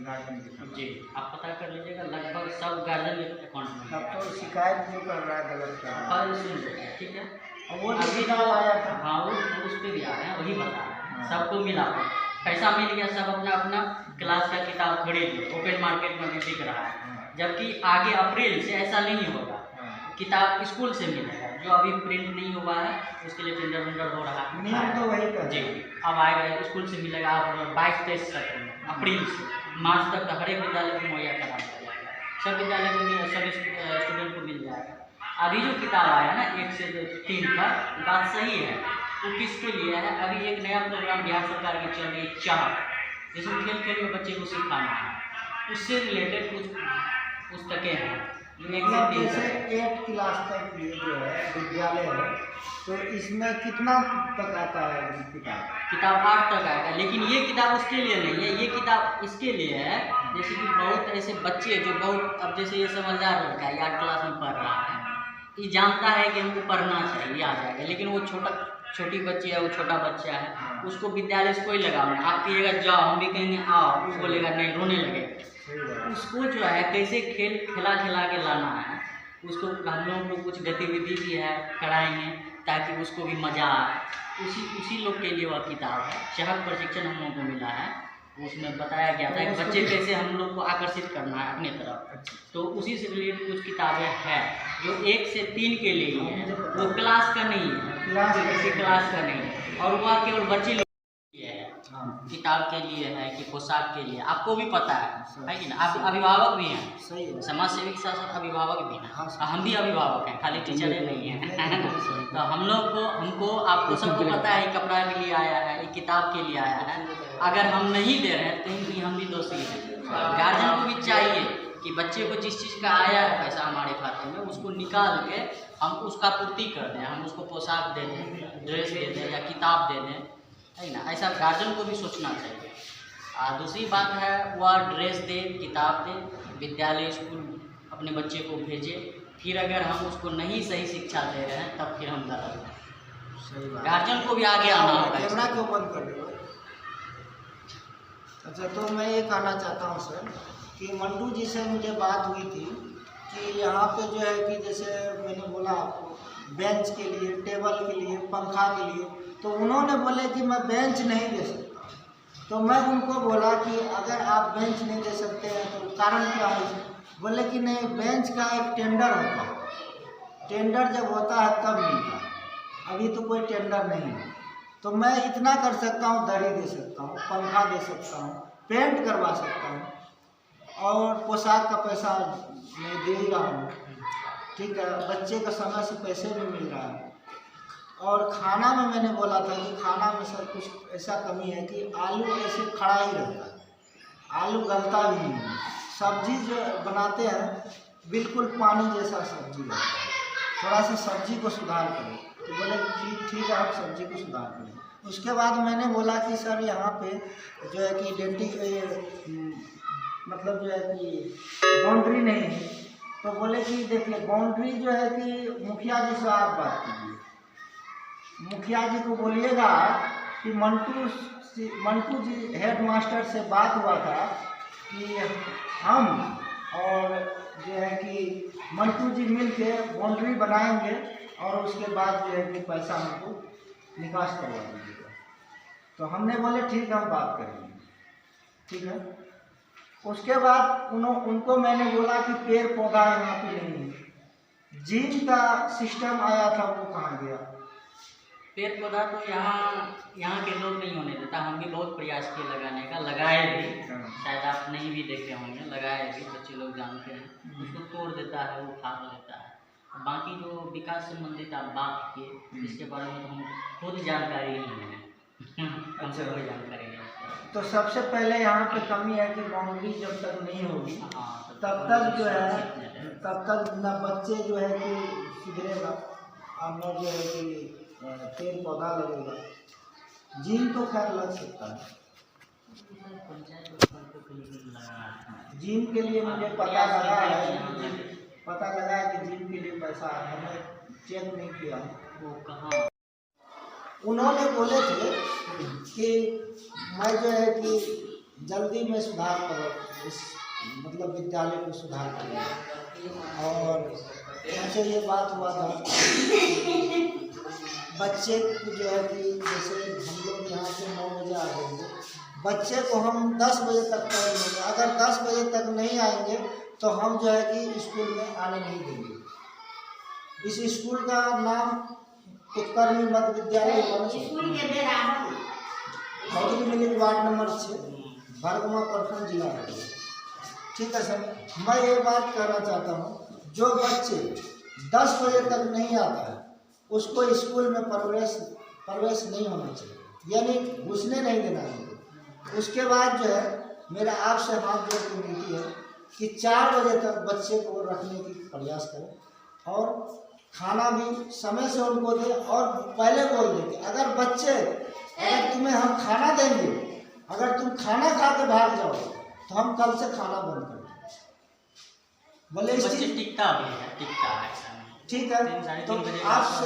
Guardian के खिलाफ। जी, आप पता कर लीजिएगा, लगभग सब गार्जियन के अकाउंट में तब तो शिकायत जो कर रहा है गलत कर रहा है। और सुन लीजिए, ठीक है। और वो जो किताब आया था, हाँ, वो उस पर भी आ रहे हैं, वही बता रहे हैं, सबको मिला पैसा मिल गया, सब अपना अपना क्लास का किताब खरीद लो, ओपन मार्केट में भी बिक रहा है। जबकि आगे अप्रैल से ऐसा नहीं होगा, किताब स्कूल से मिलेगा, जो अभी प्रिंट नहीं हुआ है उसके लिए टेंडर वेंडर हो रहा है। नियम तो वही कर जी, अब आएगा स्कूल से मिलेगा, आप 22-23 सत्र में अप्रैल से मार्च तक हर एक विद्यालय को मुहैया करा दिया जाएगा, सब विद्यालय को, सब स्टूडेंट को मिल जाएगा। अभी जो किताब आया ना 1 से 3 का, बात सही है, वो किसके लिए है? अभी एक नया प्रोग्राम बिहार सरकार की चल रही है, चाह, जिसमें खेल खेल में बच्चे को सिखाना है, उससे रिलेटेड कुछ पुस्तकें हैं। जैसे 8 क्लास तक ये जो है विद्यालय है, तो इसमें कितना तक आता है किताब 8 तक आएगा, लेकिन ये किताब उसके लिए नहीं है, ये किताब इसके लिए है, जैसे कि बहुत ऐसे बच्चे जो बहुत, अब जैसे ये समझदार लड़का है, 8 क्लास में पढ़ रहा है, ये जानता है कि हमको पढ़ना चाहिए, आ जाएगा, लेकिन वो छोटी बच्ची है, वो छोटा बच्चा है, उसको विद्यालय से कोई लगाव नहीं। आप कहिएगा जाओ, हम भी कहेंगे आओ, वो बोलेगा नहीं, रोने लगेगा। उसको जो है कैसे खिला के लाना है, उसको हम लोगों को कुछ गतिविधि भी है कराएंगे ताकि उसको भी मज़ा आए। उसी लोग के लिए वह किताब है, चहक प्रशिक्षण हम लोगों को मिला है, उसमें बताया गया था कि बच्चे कैसे हम लोग को आकर्षित करना है अपने तरफ। तो उसी से रिलेटेड कुछ किताबें हैं जो 1 से 3 के लिए ही है, वो क्लास का नहीं है, किसी क्लास का नहीं है, और वह केवल बच्चे लोग किताब के लिए है कि पोशाक के लिए। आपको भी पता है कि ना, आप अभिभावक भी हैं, सही है, समाज सेवी के साथ साथ अभिभावक भी हैं। हम भी अभिभावक हैं, खाली टीचर नहीं हैं। तो हम लोग को, हमको, आपको सबको पता है कपड़ा के लिए आया है, ये किताब के लिए आया है। अगर हम नहीं दे रहे हैं तो हम भी दोषी हैं। गार्जियन को भी चाहिए कि बच्चे को जिस चीज़ का आया है पैसा हमारे खाते में, उसको निकाल के हम उसका पूर्ति कर दें, हम उसको पोशाक दे दें, ड्रेस दे दें या किताब दे दें, है ना। ऐसा गार्जियन को भी सोचना चाहिए। दूसरी बात है, वह ड्रेस दे, किताब दे, विद्यालय स्कूल अपने बच्चे को भेजे, फिर अगर हम उसको नहीं सही शिक्षा दे रहे हैं तब फिर हम गलत हैं। सही बात। गार्जियन को भी आगे आना होगा। कैमरा क्यों बंद कर देगा? अच्छा, तो मैं ये कहना चाहता हूँ सर कि मंटू जी से मुझे बात हुई थी कि यहाँ पे जो है कि जैसे मैंने बोला आपको, बेंच के लिए, टेबल के लिए, पंखा के लिए, तो उन्होंने बोले कि मैं बेंच नहीं दे सकता। तो मैं उनको बोला कि अगर आप बेंच नहीं दे सकते हैं तो कारण क्या है? बोले कि नहीं, बेंच का एक टेंडर होता है, टेंडर जब होता है तब मिलता है, अभी तो कोई टेंडर नहीं है। तो मैं इतना कर सकता हूँ, दरी दे सकता हूँ, पंखा दे सकता हूँ, पेंट करवा सकता हूँ, और पोशाक का पैसा मैं दे ही रहा हूँ, ठीक है, बच्चे का समय से पैसे भी मिल रहा है। और खाना में मैंने बोला था कि खाना में सर कुछ ऐसा कमी है कि आलू ऐसे खड़ा ही रहता है, आलू गलता भी नहीं है, सब्जी जो बनाते हैं बिल्कुल पानी जैसा सब्जी रहता है, थोड़ा सा सब्जी को सुधार करें। तो बोले ठीक है, आप सब्जी को सुधार करें। उसके बाद मैंने बोला कि सर यहाँ पे जो है कि मतलब जो है कि बाउंड्री नहीं है। तो बोले कि देखिए, बाउंड्री जो है कि मुखिया जी से आप बात कीजिए, मुखिया जी को बोलिएगा कि मंटू जी हेड मास्टर से बात हुआ था कि हम और जो है कि मंटू जी मिल के बाउंड्री बनाएंगे और उसके बाद जो है कि पैसा हमको निकास करवा दीजिएगा। तो हमने बोले ठीक है, हम बात करेंगे, ठीक है। उसके बाद उनको मैंने बोला कि पेड़ पौधा यहाँ पे नहीं है, जिम का सिस्टम आया था वो कहाँ गया? पेड़ पौधा तो यहाँ के लोग नहीं होने देता। हम भी बहुत प्रयास किए लगाने का, लगाए भी, शायद आप नहीं भी देखे होंगे, लगाए भी, बच्चे लोग जानते हैं। उसको तोड़ देता है, वो फाड़ लेता है। बाकी जो विकास संबंधित आप बात किए, इसके बारे में हम खुद जानकारी नहीं है। हमसे कोई जानकारी नहीं। तो सबसे पहले यहाँ पे कमी है कि बाउंड्री जब तक नहीं होगी तब तक जो है, तब तक न बच्चे जो है कि सुधरेगा, और न जो है कि पेड़ पौधा लगेगा। जिम तो खैर लग सकता है, जिम के लिए मुझे पता लगा है कि जिम के लिए पैसा है, मैंने चेक नहीं किया वो कहाँ। उन्होंने बोले थे कि मैं जो है कि जल्दी में सुधार करो, इस मतलब विद्यालय को सुधार करें। और मुझे ये बात हुआ था बच्चे को जो है कि जैसे हम लोग यहाँ से 9 बजे आ जाएंगे, बच्चे को हम 10 बजे तक पढ़ लेंगे। अगर 10 बजे तक नहीं आएंगे तो हम जो है कि स्कूल में आने नहीं देंगे। इस स्कूल का नाम उत्कर्मी मध्य विद्यालय खौजरी मिली वार्ड नंबर 6 बरगमा प्रखंड जिला है। ठीक है सर, मैं ये बात कहना चाहता हूँ, जो बच्चे 10 बजे तक नहीं आता है उसको स्कूल में प्रवेश नहीं होना चाहिए, यानी घुसने नहीं देना चाहिए। उसके बाद जो है मेरा आपसे हाथ जोड़ के विनती है कि 4 बजे तक बच्चे को रखने की प्रयास करें और खाना भी समय से उनको दें। और पहले बोल दें कि अगर तुम्हें हम खाना देंगे, अगर तुम खाना खा के भाग जाओ तो हम कल से खाना बंद कर देंगे। बोले टिकता है ठीक है। तो आपसे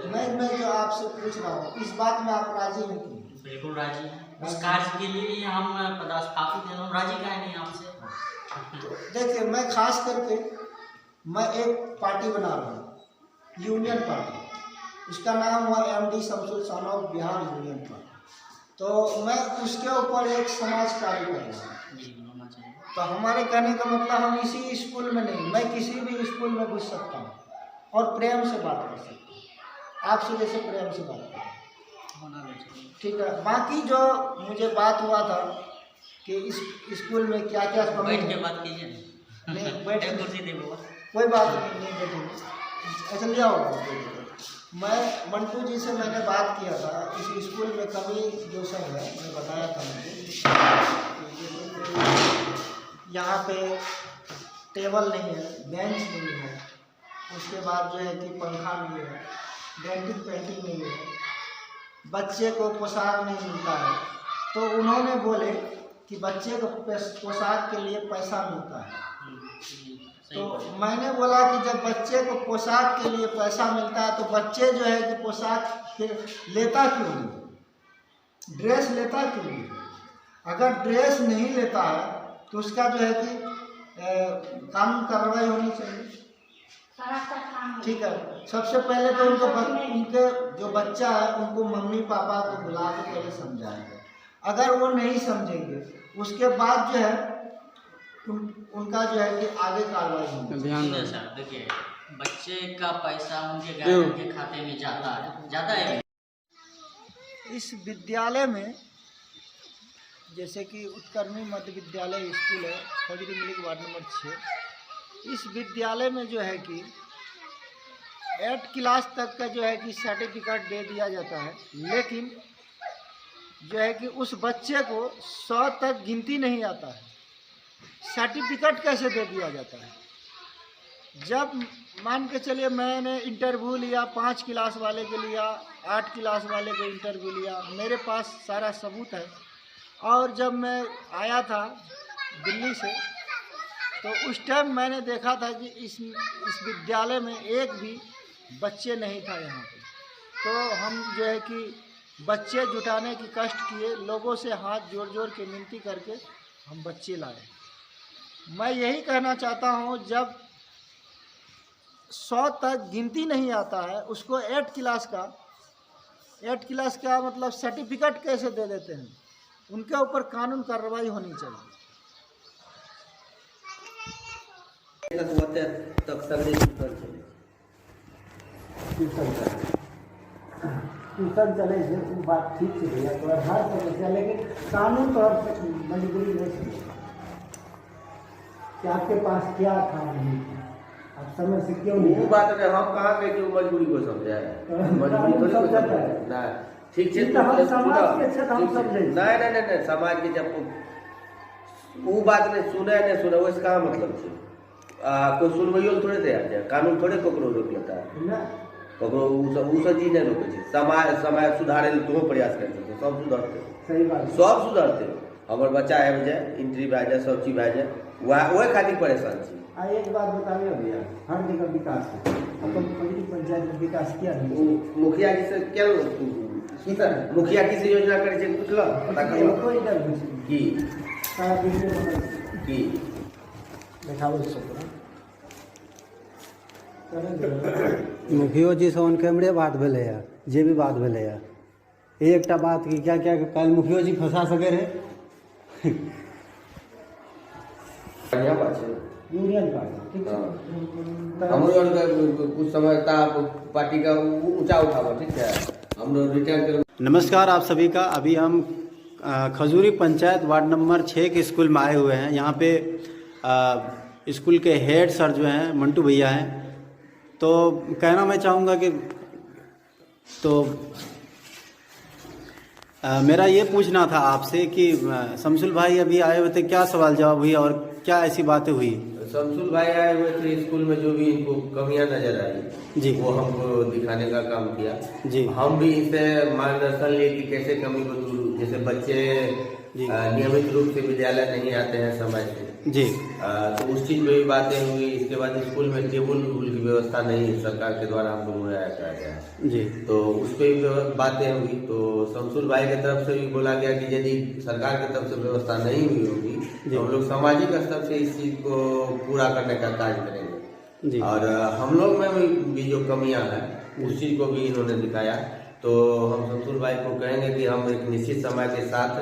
मैं जो आपसे पूछ रहा हूँ, इस बात में आप राजी हैं कि? बिल्कुल राजी हैं। इस कार्य के लिए हम पदस्थापित हैं, हम राजी का नहीं आपसे। देखिए, मैं खास करके मैं एक पार्टी बना रहा हूँ, यूनियन पार्टी। उसका नाम हुआ MD शमसुल सानव बिहार यूनियन पार्टी। तो मैं उसके ऊपर एक समाज कार्य कर रहा हूँ। तो हमारे कहने का मतलब हम इसी स्कूल में नहीं, मैं किसी भी स्कूल में घुस सकता हूँ और प्रेम से बात कर सकता हूँ, आपसे जैसे प्रेम से बात करें। ठीक है। बाकी जो मुझे बात हुआ था कि इस स्कूल में क्या क्या बैठ के बात कीजिए। नहीं, बैठ के कुर्सी दे वो, कोई बात नहीं बैठेंगे। अच्छा, ले आओ। मैं मंटू जी से मैंने बात किया था, इस स्कूल में कमी जो सब है मैं बताया था मुझे, यहाँ पे टेबल नहीं है, बेंच नहीं है, उसके बाद जो है कि पंखा नहीं है, डेंटिंग पेंटिंग नहीं है, बच्चे को पोशाक नहीं मिलता है। तो उन्होंने बोले कि बच्चे को पोशाक के लिए पैसा मिलता है। तो मैंने बोला कि जब बच्चे को पोशाक के लिए पैसा मिलता है तो बच्चे जो है कि पोशाक फिर लेता क्यों नहीं, ड्रेस लेता क्यों नहीं? अगर ड्रेस नहीं लेता है तो उसका जो है कि कानून कार्रवाई होनी चाहिए। ठीक है। सबसे पहले तो उनके जो बच्चा है उनको मम्मी पापा को बुला के पहले समझाएंगे। अगर वो नहीं समझेंगे उसके बाद जो है उनका जो है कि आगे कार्रवाई होगी। सर देखिए, बच्चे का पैसा उनके गार्जियन के खाते में ज़्यादा है। इस विद्यालय में जैसे कि उत्कर्मी मध्य विद्यालय स्कूल है, खौजरी मिली वार्ड नंबर 6। इस विद्यालय में जो है कि 8 क्लास तक का जो है कि सर्टिफिकेट दे दिया जाता है, लेकिन जो है कि उस बच्चे को 100 तक गिनती नहीं आता है, सर्टिफिकेट कैसे दे दिया जाता है? जब मान के चलिए मैंने इंटरव्यू लिया, 5 क्लास वाले के लिया, 8 क्लास वाले को इंटरव्यू लिया, मेरे पास सारा सबूत है। और जब मैं आया था दिल्ली से तो उस टाइम मैंने देखा था कि इस विद्यालय में एक भी बच्चे नहीं था यहाँ पे। तो हम जो है कि बच्चे जुटाने की कष्ट किए, लोगों से हाथ जोड़ जोड़ के विनती करके हम बच्चे लाए। मैं यही कहना चाहता हूँ, जब 100 तक गिनती नहीं आता है उसको 8 क्लास का मतलब सर्टिफिकेट कैसे दे देते हैं? उनके ऊपर कानून कार्रवाई होनी चाहिए। ट्यूशन चले से वो बात ठीक से भैया, तो हर समस्या, लेकिन कानून तो हर मजबूरी नहीं समझता कि आपके पास क्या था नहीं था, आप समय से क्यों नहीं। वो बात है, हम कहाँ गए कि वो मजबूरी को समझा है, मजबूरी थोड़ी को समझा है ना। ठीक है, समाज के अच्छा हम समझे नहीं समाज के जब वो बात नहीं सुने वैसे कहाँ मतलब छे। कोई सुनवाइयो थोड़े दे जाए, कानून थोड़े ककरो रोक लेता है, ककरो उ सब चीज नहीं रोके छे। समाज सुधारे तो प्रयास करते हैं, सब सुधरते, सही बात, सब सुधरते। हमारे बच्चा आबि जाए, इंट्री भए जाए, सब चीज भए जाए, वह खातिर परेशान छी। एक बात बताइए भैया, हर जगह विकास है, अपन पंचायत में विकास किया नहीं, मुखिया जी से क्या मुखिया किसी योजना करे छै पूछलो पता करलो कोई डर नहीं की सारा बिजली की देखाबो सकतो मुखियो जी से उनके हमरे बात भेलै है, जे भी बात भेलै है, एकटा बात की क्या क्या कल मुखियो जी फंसा सके रहे। बढ़िया बात है यूनियन पार्टी ठीक है। हम लोग कुछ समय तक पार्टी का ऊंचा उठावा, ठीक है, हम लोग रिटर्न कर। नमस्कार आप सभी का। अभी हम खजूरी पंचायत वार्ड नंबर 6 के स्कूल में आए हुए हैं। यहाँ पे स्कूल के हेड सर जो हैं मंटू भैया हैं। तो कहना मैं चाहूँगा कि मेरा ये पूछना था आपसे कि शमसुल भाई अभी आए हुए थे, क्या सवाल जवाब हुई और क्या ऐसी बातें हुई? शमसुल भाई आए हुए थे, स्कूल में जो भी इनको कमियां नजर आई जी वो हमको दिखाने का काम किया जी। हम भी इसे मार्गदर्शन लिए कि कैसे कमी को दूर, जैसे बच्चे नियमित रूप से विद्यालय नहीं आते हैं समय से जी, तो उस चीज पे भी बातें हुई। इसके बाद स्कूल में टेबल की व्यवस्था नहीं सरकार के द्वारा हमको मुहैया कराया गया है, जी, तो उस पर भी बातें हुई। तो शमसुल भाई की तरफ से भी बोला गया कि यदि सरकार की तरफ से व्यवस्था नहीं हुई होगी तो हम लोग सामाजिक स्तर से इस चीज को पूरा करने का कार्य करेंगे जी। और हम लोग में भी जो कमियां हैं उस चीज को भी इन्होंने दिखाया। तो हम शमसुल भाई को कहेंगे कि हम एक निश्चित समय के साथ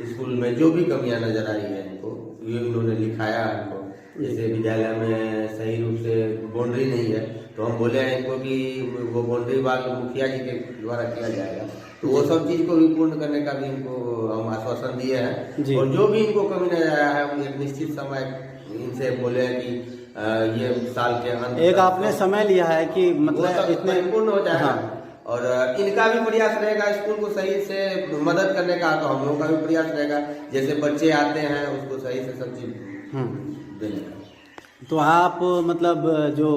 स्कूल में जो भी कमियां नजर आई है इनको, ये इन्होंने लिखाया है हमको। जैसे विद्यालय में सही रूप से बाउंड्री नहीं है, तो हम बोले हैं इनको कि वो बाउंड्री वाल मुखिया जी के द्वारा किया जाएगा। तो वो सब चीज को भी पूर्ण करने का भी इनको हम आश्वासन दिए हैं। और जो भी इनको कमी नजर आया है हम एक निश्चित समय इनसे बोले हैं कि ये साल के अंत एक आपने समय लिया है कि मतलब इतने पूर्ण हो जाएगा। हाँ। और इनका भी प्रयास रहेगा स्कूल को सही से मदद करने का, तो हम लोगों का भी प्रयास रहेगा जैसे बच्चे आते हैं उसको सही से सब चीज देने का। तो आप मतलब जो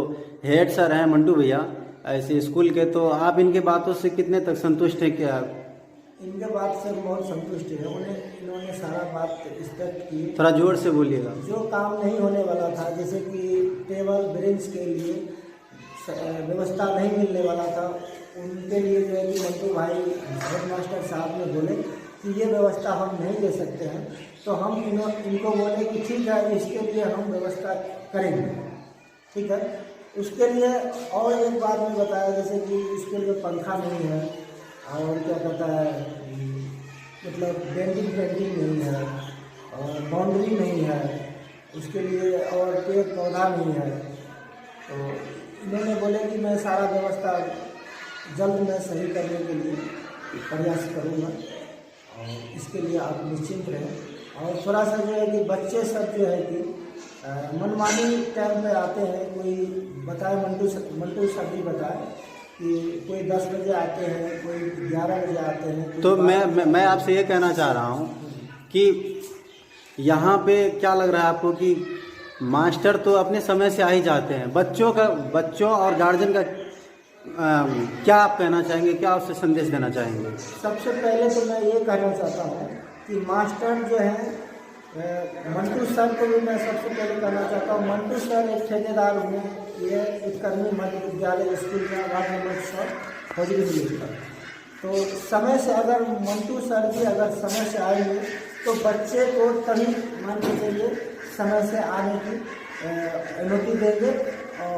हेड सर हैं मंटू भैया ऐसे स्कूल के, तो आप इनके बातों से कितने तक संतुष्ट हैं? क्या इनके बात से बहुत संतुष्ट है। इन्होंने सारा बात रिस्पेक्ट की। थोड़ा जोर से बोलिएगा। जो काम नहीं होने वाला था, जैसे कि टेबल बेंच के लिए व्यवस्था नहीं मिलने वाला था, उनके लिए जो है कि मंटू भाई हेड मास्टर साहब ने बोले कि ये व्यवस्था हम नहीं दे सकते हैं। तो हम इनको बोले कि ठीक है, इसके लिए हम व्यवस्था करेंगे, ठीक है। उसके लिए और एक बात में बताया, जैसे कि स्कूल में पंखा नहीं है और क्या कहता है मतलब पेंटिंग नहीं है और बाउंड्री नहीं है, उसके लिए और पेड़ पौधा नहीं है। तो इन्होंने बोले कि मैं सारा व्यवस्था जल्द में सही करने के लिए प्रयास करूँगा और इसके लिए आप निश्चिंत रहें। और थोड़ा सा जो है कि बच्चे सब जो है कि मनमानी टाइम पे आते हैं। कोई बताए मंटू सर भी बताए कि कोई 10 बजे आते हैं, कोई 11 बजे आते हैं। तो मैं आपसे ये कहना चाह रहा हूँ कि यहाँ पे क्या लग रहा है आपको कि मास्टर तो अपने समय से आ ही जाते हैं, बच्चों और गार्जियन का क्या आप कहना चाहेंगे, क्या उससे संदेश देना चाहेंगे? सबसे पहले तो मैं ये कहना चाहता हूँ कि मास्टर जो है मंटू सर को भी मैं सबसे पहले कहना चाहता हूँ। मंटू सर एक ठेकेदार हुए, ये उत्कर्मी मध्य विद्यालय स्कूल में वार्ड नंबर 6 खजूरी विलेज पर। तो समय से अगर मंटू सर भी अगर समय से आएंगे तो बच्चे को तभी मान के चलिए समय से आने की अनुमति देंगे। और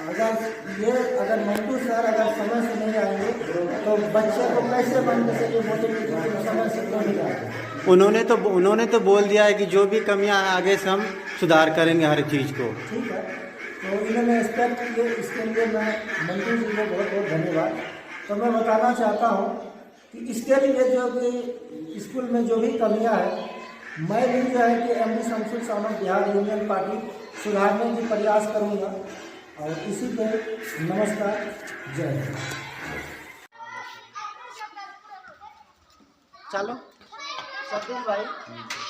अगर मंटू सर अगर समय से नहीं आएंगे तो बच्चे को कैसे मान के चलिए मोटिवेट समय से क्यों नहीं आएंगे? उन्होंने तो बोल दिया है कि जो भी कमियां आगे से हम सुधार करेंगे हर चीज़ को। ठीक है, तो इन्होंने एक्सपेक्ट किए, इसके लिए मैं मंटू जी को बहुत बहुत धन्यवाद। तो मैं बताना चाहता हूँ कि इसके लिए जो कि स्कूल में जो भी कमियां हैं, मैं भी जो है कि MD शमसुल साहब बिहार यूनियन पार्टी सुधारने की प्रयास करूँगा। और इसी पे नमस्कार, जय हिंद। चलो सतीश भाई,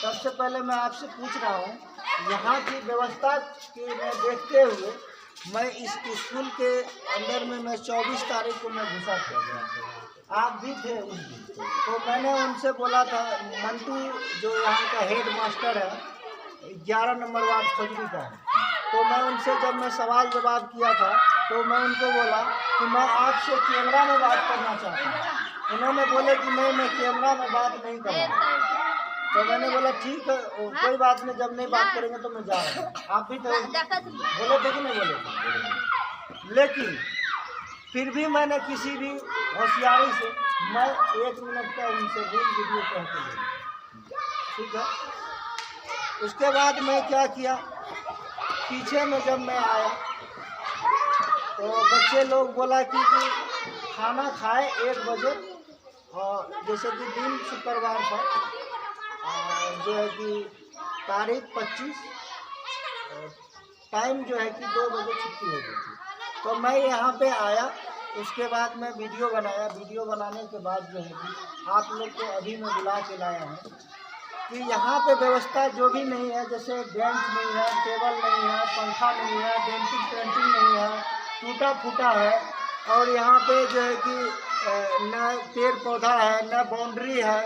सबसे पहले मैं आपसे पूछ रहा हूँ, यहाँ की व्यवस्था के में देखते हुए मैं इस स्कूल के अंदर में मैं 24 तारीख को मैं घुसा था, आप भी थे उस दिन। तो मैंने उनसे बोला था, मंटू जो यहाँ का हेड मास्टर है 11 नंबर वार्ड खजूरी का है, तो मैं उनसे जब मैं सवाल जवाब किया था तो मैं उनको बोला कि मैं आपसे कैमरा में बात करना चाहता हूँ। उन्होंने बोले कि नहीं, मैं कैमरा में बात नहीं करूँगा। तो मैंने बोला ठीक है, कोई बात नहीं, जब नहीं बात करेंगे तो मैं जा रहा हूँ। आप भी तो बोले थे कि नहीं बोले थे? लेकिन फिर भी मैंने किसी भी होशियारी से मैं 1 मिनट का उनसे रील वीडियो कह के ले, ठीक है। उसके बाद मैं क्या किया, पीछे में जब मैं आया तो बच्चे लोग बोला कि खाना खाए 1 बजे, और जैसे कि दिन शुक्रवार था, जो है कि तारीख 25, टाइम जो है कि 2 बजे छुट्टी हो गई थी। तो मैं यहाँ पे आया, उसके बाद मैं वीडियो बनाया। वीडियो बनाने के बाद जो है कि आप लोग को अभी मैं बुला के लाया हूँ कि यहाँ पे व्यवस्था जो भी नहीं है, जैसे बेंच नहीं है, टेबल नहीं है, पंखा नहीं है, डेंटिंग पेंटिंग नहीं है, टूटा फूटा है, और यहाँ पे जो है कि न पेड़ पौधा है, न बाउंड्री है,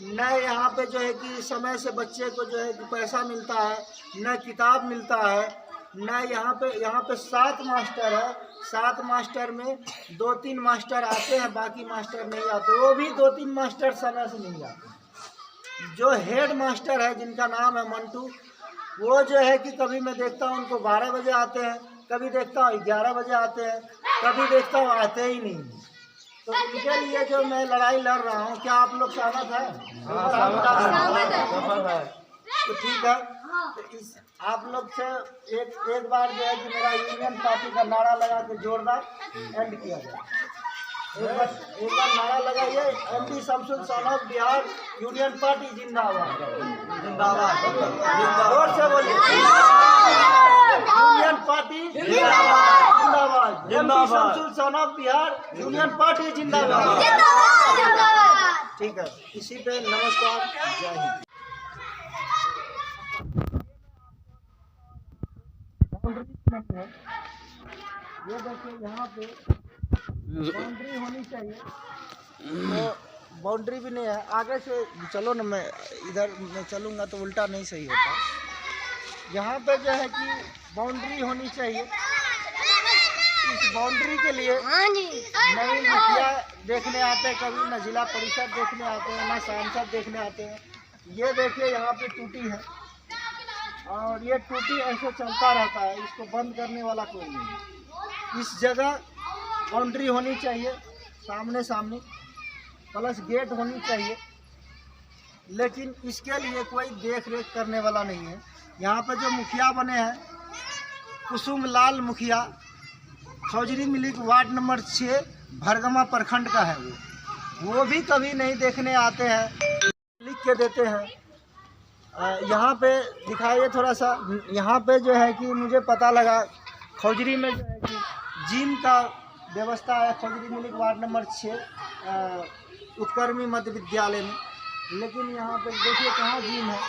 न यहाँ पे जो है कि समय से बच्चे को जो है कि पैसा मिलता है, न किताब मिलता है, न यहाँ पे 7 मास्टर है। 7 मास्टर में 2-3 मास्टर आते हैं, बाकी मास्टर नहीं आते। वो भी 2-3 मास्टर समय से नहीं आते। जो हेड मास्टर है, जिनका नाम है मंटू, वो जो है कि कभी मैं देखता हूँ उनको 12 बजे आते हैं, कभी देखता हूँ 11 बजे आते हैं, कभी देखता हूँ आते ही नहीं। तो इनके लिए जो मैं लड़ाई लड़ रहा हूँ, क्या आप लोग सहमत हैं? तो ठीक है, तो इस आप लोग से एक बार जो है कि मेरा यूनियन पार्टी का नारा लगा के जोरदार एंड किया जाए। एक बार नारा लगाइए, MP Shamsul son of Bihar union party जिंदाबाद। जिंदाबाद, जोर से बोलिए, यूनियन पार्टी जिंदाबाद। MP Shamsul son of Bihar union party जिंदाबाद। ठीक है, इसी पे नमस्कार, जय हिंद। ये देखिए, यहाँ पे बाउंड्री होनी चाहिए, तो बाउंड्री भी नहीं है। आगे से चलो ना, मैं इधर मैं चलूँगा तो उल्टा नहीं सही होता। यहाँ पे जो है कि बाउंड्री होनी चाहिए। इस बाउंड्री के लिए नई मुखिया देखने आते हैं, कभी न जिला परिषद देखने आते हैं, न सांसद देखने आते हैं। ये देखिए, यहाँ पे टूटी है, और ये टूटी ऐसे चलता रहता है, इसको बंद करने वाला कोई नहीं है। इस जगह बाउंड्री होनी चाहिए, सामने प्लस गेट होनी चाहिए, लेकिन इसके लिए कोई देख रेख करने वाला नहीं है। यहाँ पर जो मुखिया बने हैं, कुसुम लाल मुखिया, खौजरी मिलिक वार्ड नंबर 6 भरगमा प्रखंड का है। वो भी कभी नहीं देखने आते हैं, लिख के देते हैं। यहाँ पे दिखाइए थोड़ा सा। यहाँ पे जो है कि मुझे पता लगा खौजरी में जो है कि जिम का व्यवस्था है, खौजरी मिलिक वार्ड नंबर 6 उत्कर्मी मध्य विद्यालय में, लेकिन यहाँ पे देखिए कहाँ जिम है।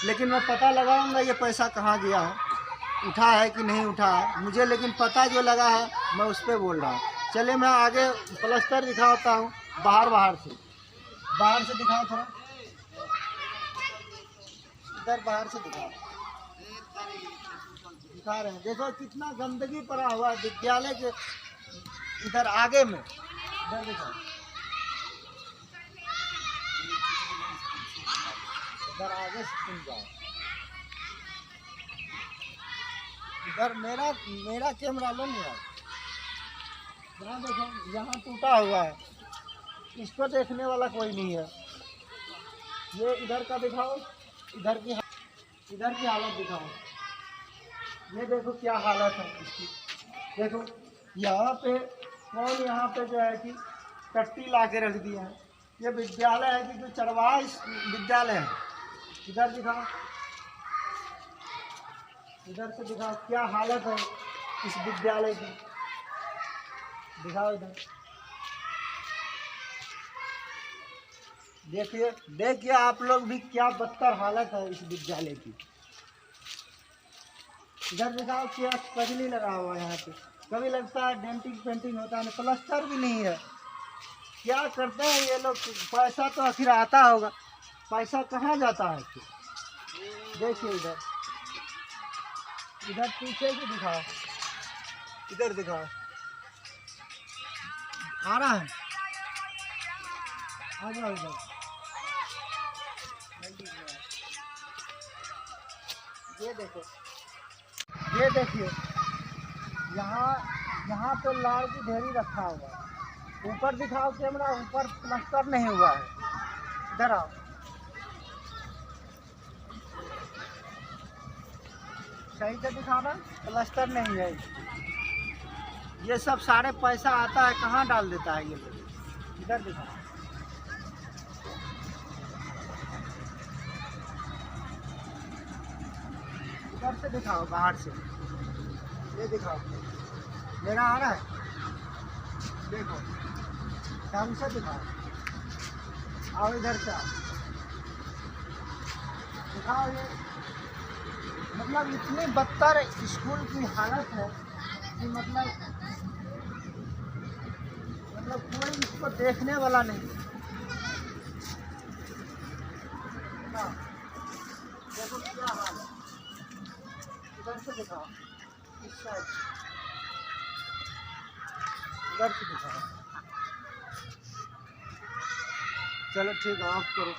लेकिन मैं पता लगाऊंगा ये पैसा कहाँ गया है, उठा है कि नहीं उठा है मुझे, लेकिन पता जो लगा है मैं उस पर बोल रहा हूँ। चलिए मैं आगे प्लस्तर दिखाता हूँ, बाहर से दिखाओ थोड़ा, इधर बाहर से दिखा रहे हैं। देखो कितना गंदगी पड़ा हुआ है विद्यालय के इधर आगे में, इधर दिखाओ, इधर आगे से तुम जाओ, इधर मेरा कैमरा लो नहीं। यहाँ देखो, यहाँ टूटा हुआ है, इसको देखने वाला कोई नहीं है। ये इधर का दिखाओ, इधर की हालत दिखाओ। ये देखो क्या हालत है इसकी। देखो यहाँ पे कौन, यहाँ पे जो है कि टट्टी ला के रख दिया है। ये विद्यालय है कि जो चरवाहा विद्यालय है। इधर दिखाओ, इधर से दिखाओ क्या हालत है इस विद्यालय की, दिखाओ इधर। देखिए आप लोग भी क्या बदतर हालत है इस विद्यालय की। इधर दिखाओ क्या कजली लगा हुआ है यहाँ पे, कभी लगता है डेंटिंग पेंटिंग होता है, प्लास्टर भी नहीं है। क्या करते हैं ये लोग, पैसा तो आखिर आता होगा, पैसा कहाँ जाता है फिर। देखिए इधर पीछे भी दिखाओ, इधर दिखाओ, आ रहा है आ जाओ इधर। ये देखो, ये देखिए, यहाँ पे लाड़ की ढेरी रखा हुआ है। ऊपर दिखाओ कैमरा, ऊपर प्लास्टर नहीं हुआ है। इधर आओ, सही से दिखाना, प्लास्टर नहीं है। ये सब सारे पैसा आता है, कहाँ डाल देता है ये लोग। इधर दिखाओ, इधर से दिखाओ, बाहर से ये दिखाओ। मेरा आ रहा है, देखो, ढंग से दिखाओ। आओ इधर से आओ, दिखाओ। ये मतलब इतनी बदतर स्कूल की हालत है कि मतलब कोई इसको देखने वाला नहीं। हाँ, देखो क्या हाल है। इधर से दिखाओ, इस साइड, इधर से दिखाओ। चलो ठीक है, ऑफ करो।